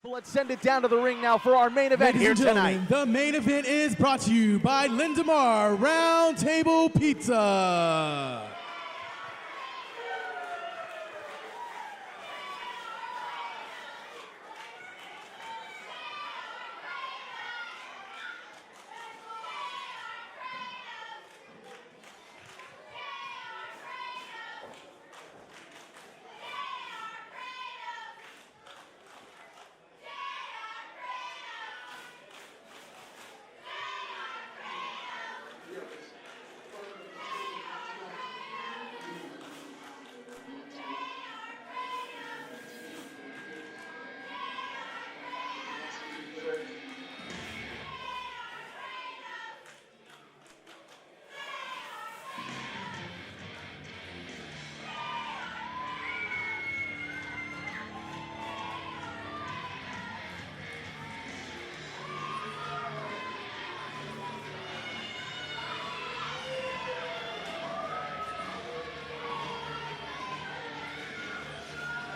Let's send it down to the ring now for our main event here tonight. The main event is brought to you by Lindemar Round Table Pizza.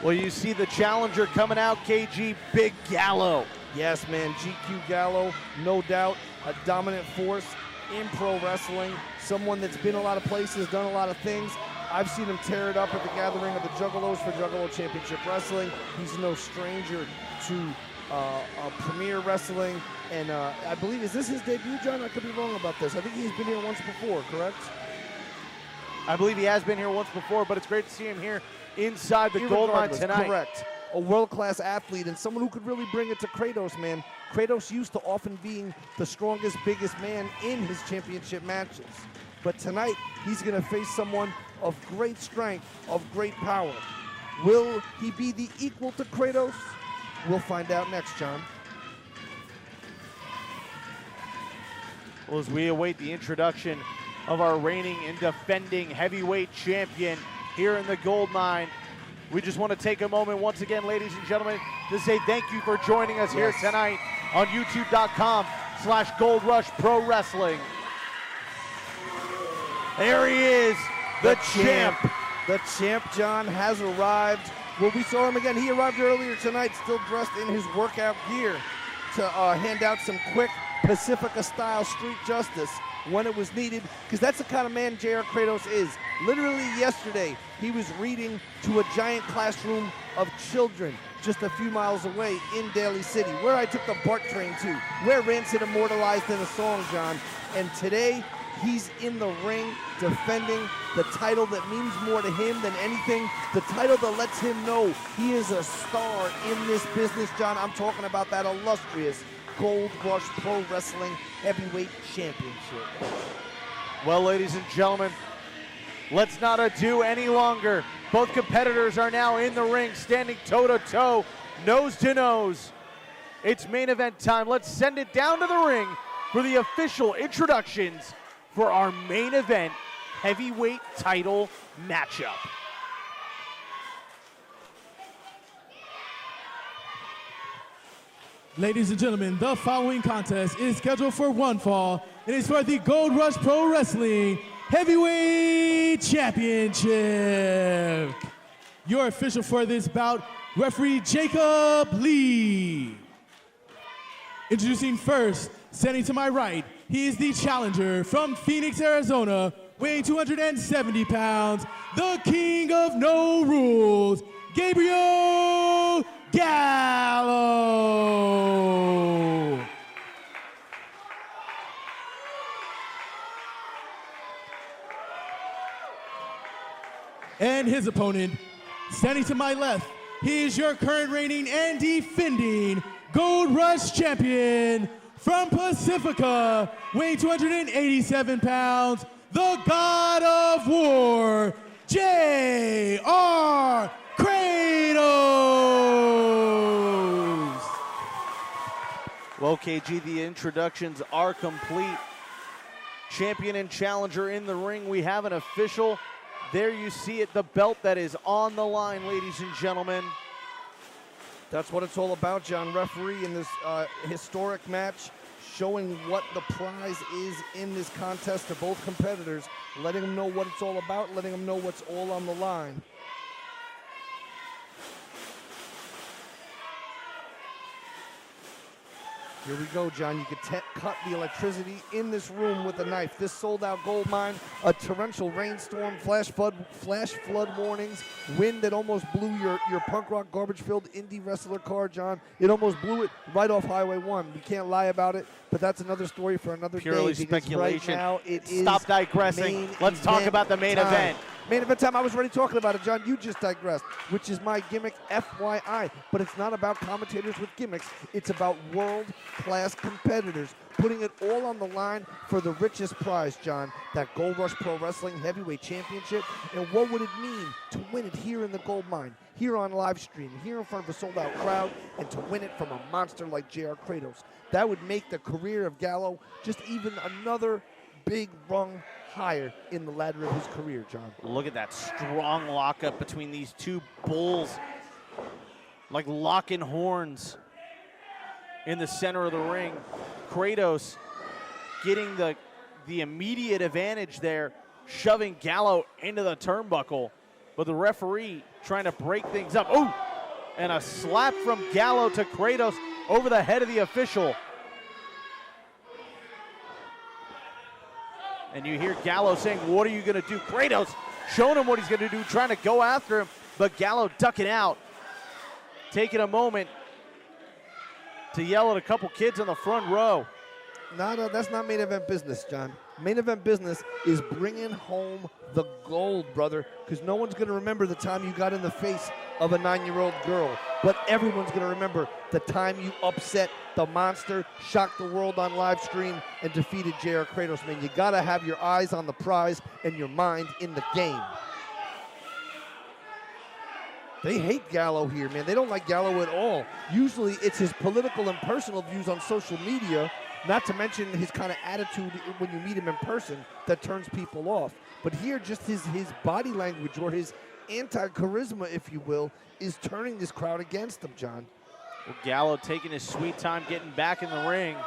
Well, you see the challenger coming out, KG, Big Gallo. Yes, man, GQ Gallo, no doubt, a dominant force in pro wrestling, someone that's been a lot of places, done a lot of things. I've seen him tear it up at the gathering of the Juggalos for Juggalo Championship Wrestling. He's no stranger to Premier Wrestling, and I believe, is this his debut, John? I could be wrong about this. I think he's been here once before, correct? I believe he has been here once before, but it's great to see him here inside the gold mine tonight. Correct. A world-class athlete and someone who could really bring it to Kratos, man. Kratos used to often being the strongest, biggest man in his championship matches. But tonight, he's going to face someone of great strength, of great power. Will he be the equal to Kratos? We'll find out next, John. Well, as we await the introduction of our reigning and defending heavyweight champion here in the gold mine, we just want to take a moment once again, ladies and gentlemen, to say thank you for joining us here tonight on youtube.com/Gold Rush Pro Wrestling. There he is, the champ. The champ, John, has arrived. Well, we saw him again. He arrived earlier tonight, still dressed in his workout gear to hand out some quick Pacifica-style street justice when it was needed, because that's the kind of man J.R. Kratos is. Literally yesterday, he was reading to a giant classroom of children just a few miles away in Daly City, where I took the BART train to, where Rancid immortalized in a song, John. And today, he's in the ring defending the title that means more to him than anything, the title that lets him know he is a star in this business, John. I'm talking about that illustrious Gold Rush Pro Wrestling Heavyweight Championship. Well, ladies and gentlemen, let's not ado any longer. Both competitors are now in the ring, standing toe-to-toe, nose-to-nose. It's main event time. Let's send it down to the ring for the official introductions for our main event heavyweight title matchup. Ladies and gentlemen, the following contest is scheduled for one fall. It is for the Gold Rush Pro Wrestling Heavyweight Championship. Your official for this bout, referee Jacob Lee. Introducing first, standing to my right, he is the challenger from Phoenix, Arizona, weighing 270 pounds, the king of no rules, Gabriel Gallo. And his opponent, standing to my left, he is your current reigning and defending Gold Rush champion from Pacifica, weighing 287 pounds, the God of War, J.R. Kratos. Well, KG, the introductions are complete. Champion and challenger in the ring. We have an official. There you see it, the belt that is on the line, ladies and gentlemen. That's what it's all about, John. Referee in this historic match, showing what the prize is in this contest to both competitors, letting them know what it's all about, letting them know what's all on the line. Here we go, John. You could cut the electricity in this room with a knife. This sold-out gold mine, a torrential rainstorm, flash flood warnings, wind that almost blew your punk rock garbage-filled indie wrestler car, John. It almost blew it right off Highway 1. We can't lie about it, but that's another story for another Purely day. Because speculation. Right now it Stop is digressing. Let's talk about the main time. event. Main event time. I was already talking about it, John. You just digressed, which is my gimmick, FYI. But it's not about commentators with gimmicks. It's about world-class competitors putting it all on the line for the richest prize, John, that Gold Rush Pro Wrestling Heavyweight Championship. And what would it mean to win it here in the gold mine, here on live stream, here in front of a sold-out crowd, and to win it from a monster like JR Kratos? That would make the career of Gallo just even another big rung higher in the ladder of his career, John. Look at that strong lockup between these two bulls, like locking horns in the center of the ring. Kratos getting the immediate advantage there, shoving Gallo into the turnbuckle, but the referee trying to break things up. Oh, and a slap from Gallo to Kratos over the head of the official. And you hear Gallo saying, what are you going to do? Kratos showing him what he's going to do, trying to go after him, but Gallo ducking out, taking a moment to yell at a couple kids on the front row. That's not main event business, John. Main event business is bringing home the gold, brother, because no one's going to remember the time you got in the face of a 9-year-old girl, but everyone's going to remember the time you upset the monster, shocked the world on live stream, and defeated JR Kratos. Man, you got to have your eyes on the prize and your mind in the game. They hate Gallo here, man. They don't like Gallo at all. Usually it's his political and personal views on social media, not to mention his kind of attitude when you meet him in person, that turns people off. But here, just his body language, or his anti-charisma, if you will, is turning this crowd against him, John. Well, Gallo taking his sweet time getting back in the ring.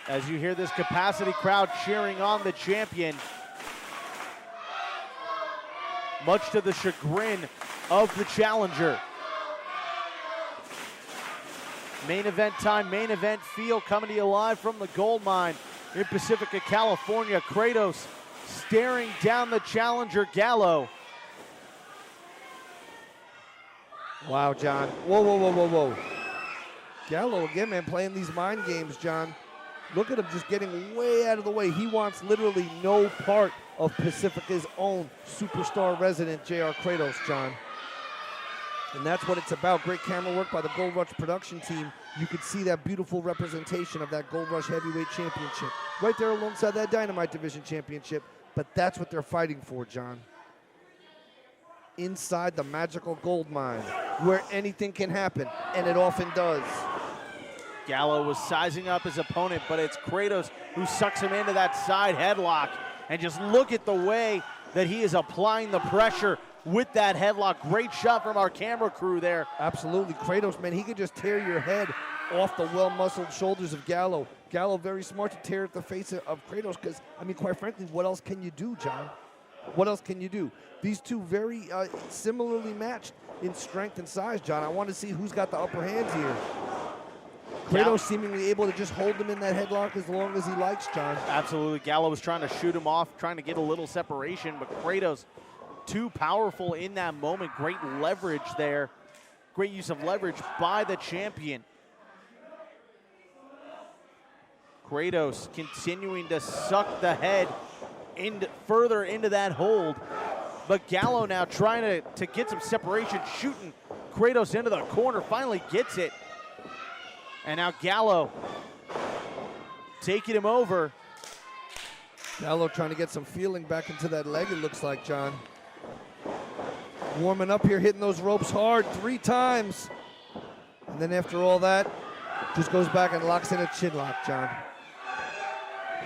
As you hear this capacity crowd cheering on the champion, much to the chagrin of the challenger. Main event time, main event feel, coming to you live from the gold mine in Pacifica, California. Kratos staring down the challenger, Gallo. Wow, John. Whoa, whoa, whoa, whoa, whoa. Gallo again, man, playing these mind games, John. Look at him just getting way out of the way. He wants literally no part of Pacifica's own superstar resident, JR Kratos, John. And that's what it's about. Great camera work by the Gold Rush production team. You could see that beautiful representation of that Gold Rush Heavyweight Championship right there alongside that Dynamite Division Championship. But that's what they're fighting for, John. Inside the magical gold mine, where anything can happen, and it often does. Gallo was sizing up his opponent, but it's Kratos who sucks him into that side headlock. And just look at the way that he is applying the pressure with that headlock. Great shot from our camera crew there. Absolutely. Kratos, man, he could just tear your head off the well-muscled shoulders of Gallo. Gallo very smart to tear at the face of Kratos because, I mean, quite frankly, what else can you do, John? What else can you do? These two very similarly matched in strength and size, John. I want to see who's got the upper hands here. Kratos seemingly able to just hold him in that headlock as long as he likes, John. Absolutely. Gallo was trying to shoot him off, trying to get a little separation, but Kratos too powerful in that moment. Great leverage there. Great use of leverage by the champion. Kratos continuing to suck the head further into that hold. But Gallo now trying to get some separation, shooting Kratos into the corner, finally gets it. And now Gallo taking him over. Gallo trying to get some feeling back into that leg, it looks like, John. Warming up here, hitting those ropes hard 3 times. And then after all that, just goes back and locks in a chin lock, John.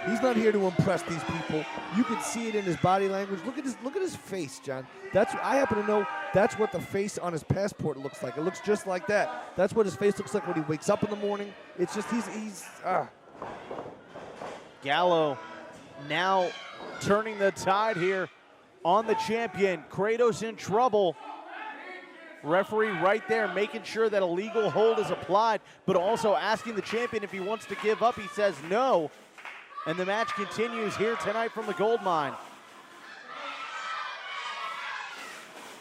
He's not here to impress these people. You can see it in his body language. Look at his face, John. I happen to know that's what the face on his passport looks like. It looks just like that. That's what his face looks like when he wakes up in the morning. It's just he's Gallo now turning the tide here on the champion. Kratos in trouble. Referee right there making sure that a legal hold is applied, but also asking the champion if he wants to give up. He says no. And the match continues here tonight from the gold mine.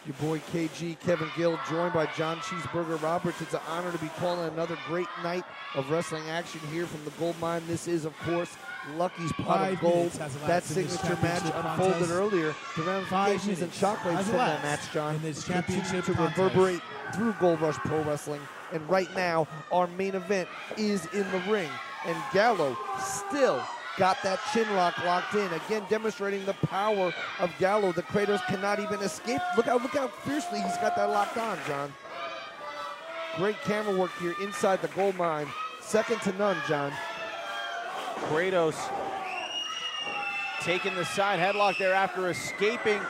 Your boy KG, Kevin Gill, joined by John Cheeseburger Roberts. It's an honor to be calling another great night of wrestling action here from the gold mine. This is, of course, Lucky's Pot of Gold. That signature match unfolded earlier. The ramifications and shockwaves from that match, John, in this championship to reverberate through Gold Rush Pro Wrestling. And right now, our main event is in the ring. And Gallo still got that chin lock locked in. Again, demonstrating the power of Gallo that Kratos cannot even escape. Look how fiercely he's got that locked on, John. Great camera work here inside the gold mine. Second to none, John. Kratos taking the side headlock there after escaping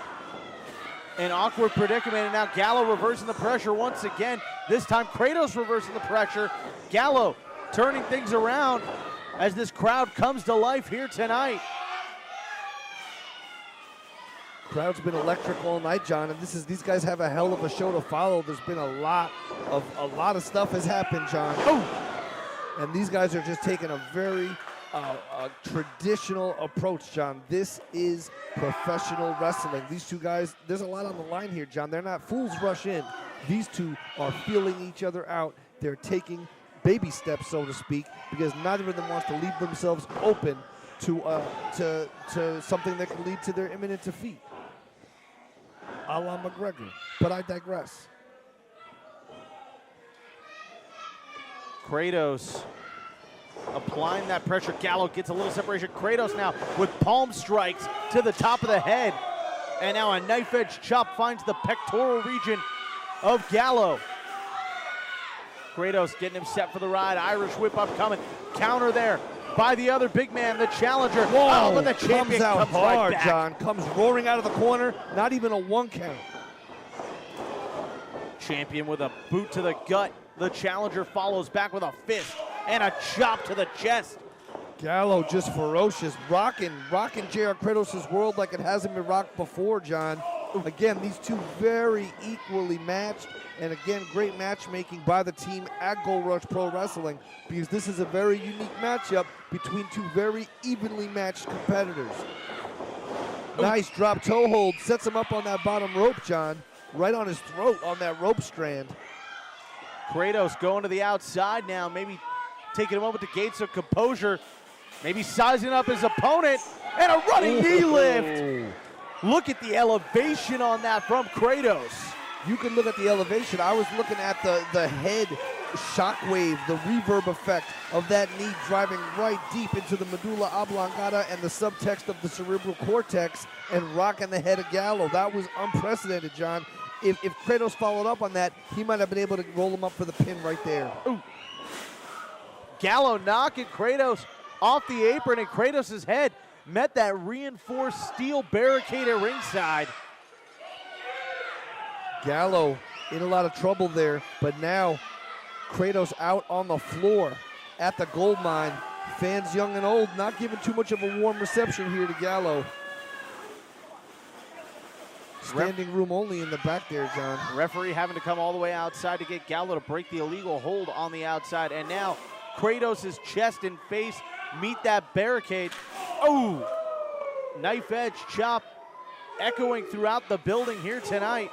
an awkward predicament, and now Gallo reversing the pressure once again. This time Kratos reversing the pressure. Gallo turning things around as this crowd comes to life here tonight. Crowd's been electric all night, John, and these guys have a hell of a show to follow. There's been a lot of stuff has happened, John. Oh! And these guys are just taking a very traditional approach, John. This is professional wrestling. These two guys, there's a lot on the line here, John. They're not fools rush in. These two are feeling each other out. They're taking baby steps, so to speak, because neither of them wants to leave themselves open to something that can lead to their imminent defeat. A la McGregor, but I digress. Kratos applying that pressure. Gallo gets a little separation. Kratos now with palm strikes to the top of the head. And now a knife edge chop finds the pectoral region of Gallo. Kratos getting him set for the ride. Irish whip up coming. Counter there by the other big man, the challenger. Whoa, oh, but the champion comes out comes hard, right back. John. Comes roaring out of the corner. Not even a 1 count. Champion with a boot to the gut. The challenger follows back with a fist and a chop to the chest. Gallo just ferocious, rocking JR Kratos' world like it hasn't been rocked before, John. Again, these two very equally matched, and again, great matchmaking by the team at Gold Rush Pro Wrestling, because this is a very unique matchup between two very evenly matched competitors. Nice drop toe hold, sets him up on that bottom rope, John, right on his throat on that rope strand. Kratos going to the outside now, maybe taking a moment to gain some composure, maybe sizing up his opponent, and a running knee lift. Look at the elevation on that from Kratos. You can look at the elevation. I was looking at the head shockwave, the reverb effect of that knee driving right deep into the medulla oblongata and the subtext of the cerebral cortex and rocking the head of Gallo. That was unprecedented, John. If Kratos followed up on that, he might have been able to roll him up for the pin right there. Ooh. Gallo knocking Kratos off the apron, and Kratos' head met that reinforced steel barricade at ringside. Gallo in a lot of trouble there, but now Kratos out on the floor at the gold mine. Fans young and old not giving too much of a warm reception here to Gallo. Standing room only in the back there, John. Referee having to come all the way outside to get Gallo to break the illegal hold on the outside, and now Kratos' chest and face meet that barricade. Oh! Knife edge chop echoing throughout the building here tonight.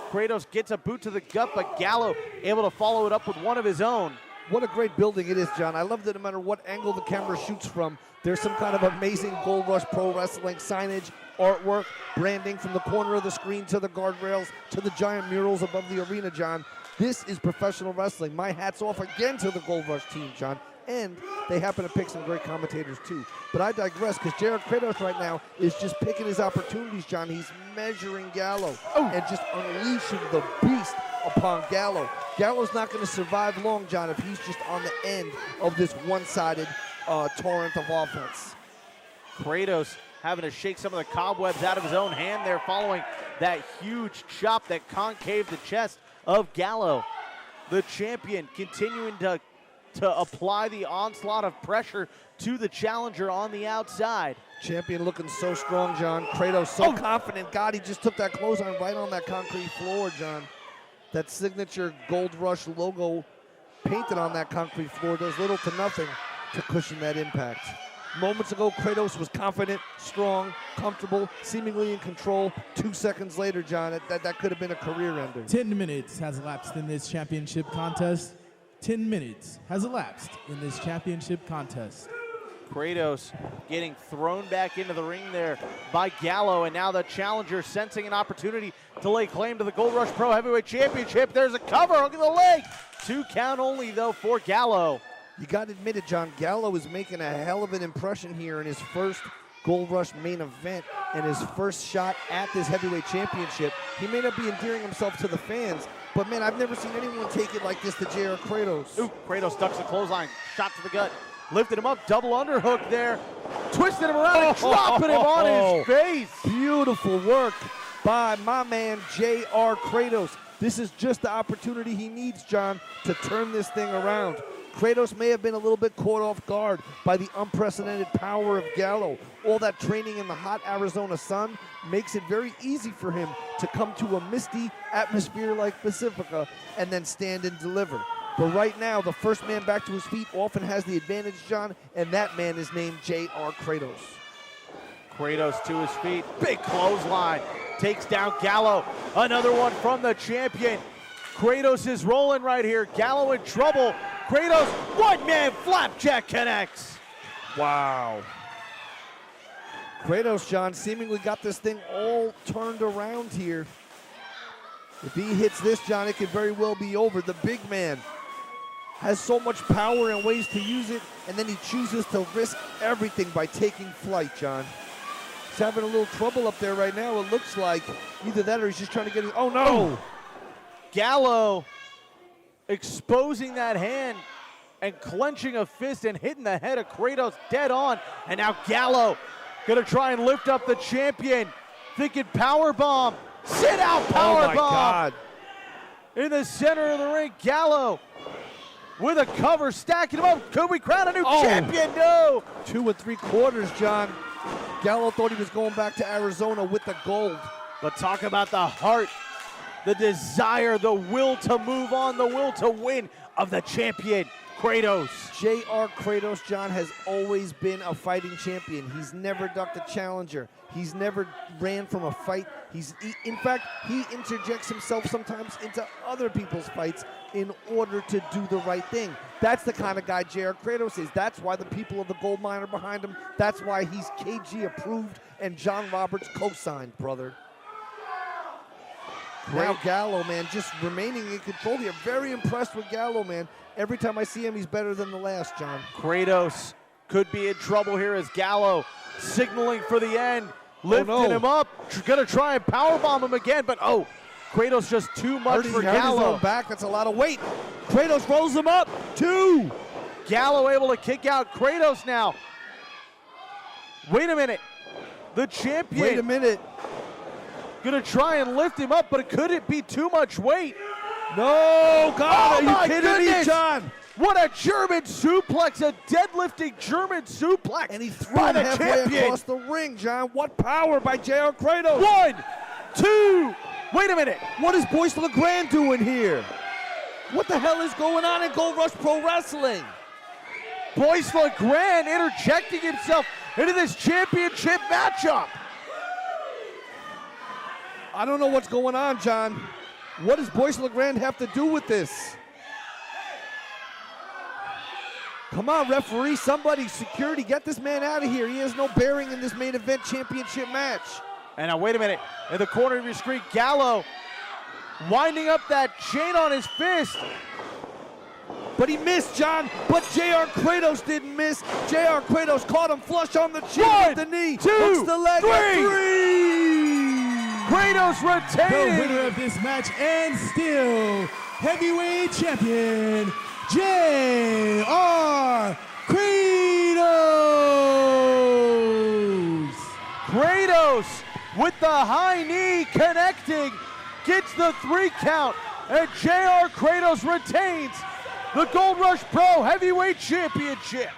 Kratos gets a boot to the gut, but Gallo able to follow it up with one of his own. What a great building it is, John. I love that no matter what angle the camera shoots from, there's some kind of amazing Gold Rush Pro Wrestling signage, artwork, branding from the corner of the screen to the guardrails to the giant murals above the arena, John. This is professional wrestling. My hat's off again to the Gold Rush team, John. And they happen to pick some great commentators too. But I digress, because Jared Kratos right now is just picking his opportunities, John. He's measuring Gallo and just unleashing the beast upon Gallo. Gallo's not going to survive long, John, if he's just on the end of this one-sided torrent of offense. Kratos having to shake some of the cobwebs out of his own hand there following that huge chop that concaved the chest of Gallo. The champion continuing to apply the onslaught of pressure to the challenger on the outside. Champion looking so strong, John. Kratos so confident. God, he just took that clothesline right on that concrete floor, John. that signature Gold Rush logo painted on that concrete floor does little to nothing to cushion that impact. Moments ago, Kratos was confident, strong, comfortable, seemingly in control. 2 seconds later, John, that could have been a career ender. 10 minutes has elapsed in this championship contest. 10 minutes has elapsed in this championship contest. Kratos getting thrown back into the ring there by Gallo, and now the challenger sensing an opportunity to lay claim to the Gold Rush Pro Heavyweight Championship. There's a cover, look at the leg. 2 count only though for Gallo. You got to admit it, John, Gallo is making a hell of an impression here in his first Gold Rush main event and his first shot at this heavyweight championship. He may not be endearing himself to the fans, but man, I've never seen anyone take it like this to JR Kratos. Ooh, Kratos ducks the clothesline, shot to the gut, lifted him up, double underhook there, twisted him around and dropping him on his face. Beautiful work by my man JR Kratos. This is just the opportunity he needs, John, to turn this thing around. Kratos may have been a little bit caught off guard by the unprecedented power of Gallo. All that training in the hot Arizona sun makes it very easy for him to come to a misty atmosphere like Pacifica and then stand and deliver. But right now, the first man back to his feet often has the advantage, John, and that man is named JR Kratos. Kratos to his feet, big clothesline, takes down Gallo. Another one from the champion. Kratos is rolling right here. Gallo in trouble. Kratos, one-man flapjack connects. Wow. Kratos, John, seemingly got this thing all turned around here. If he hits this, John, it could very well be over. The big man has so much power and ways to use it, and then he chooses to risk everything by taking flight, John. He's having a little trouble up there right now, it looks like. Either that or he's just trying to get his, oh no! Oh. Gallo exposing that hand and clenching a fist and hitting the head of Kratos dead on. And now Gallo gonna try and lift up the champion, thinking power bomb, sit out power bomb. Oh my God. In the center of the ring, Gallo with a cover, stacking him up. Could we crown a new champion? No. 2 3/4, John. Gallo thought he was going back to Arizona with the gold. But talk about the heart, the desire, the will to move on, the will to win of the champion, Kratos. JR Kratos, John, has always been a fighting champion. He's never ducked a challenger. He's never ran from a fight. In fact, he interjects himself sometimes into other people's fights in order to do the right thing. That's the kind of guy JR Kratos is. That's why the people of the gold mine are behind him. That's why he's KG approved and John Roberts co-signed, brother. Now Gallo, man, just remaining in control here. Very impressed with Gallo, man. Every time I see him, he's better than the last, John. Kratos could be in trouble here as Gallo signaling for the end, lifting him up, gonna try and powerbomb him again, but Kratos just too much for Gallo. His own back, that's a lot of weight. Kratos rolls him up, 2. Gallo able to kick out Kratos now. Wait a minute, the champion. Wait a minute. Gonna try and lift him up, but could it be too much weight? No, God, are you kidding me, John? What a German suplex, a deadlifting German suplex. And he threw him halfway across the ring, John. What power by JR Kratos. 1, 2, wait a minute. What is Boyce LeGrand doing here? What the hell is going on in Gold Rush Pro Wrestling? Boyce LeGrand interjecting himself into this championship matchup. I don't know what's going on, John. What does Boyce LeGrand have to do with this? Come on, referee, somebody, security, get this man out of here. He has no bearing in this main event championship match. And now, wait a minute. In the corner of your screen, Gallo winding up that chain on his fist. But he missed, John. But JR Kratos didn't miss. JR Kratos caught him flush on the chin with the knee. 2, hooks the leg 3. Kratos retaining. The winner of this match and still heavyweight champion, JR Kratos. Kratos with the high knee connecting, gets the 3 count, and JR Kratos retains the Gold Rush Pro Heavyweight Championship.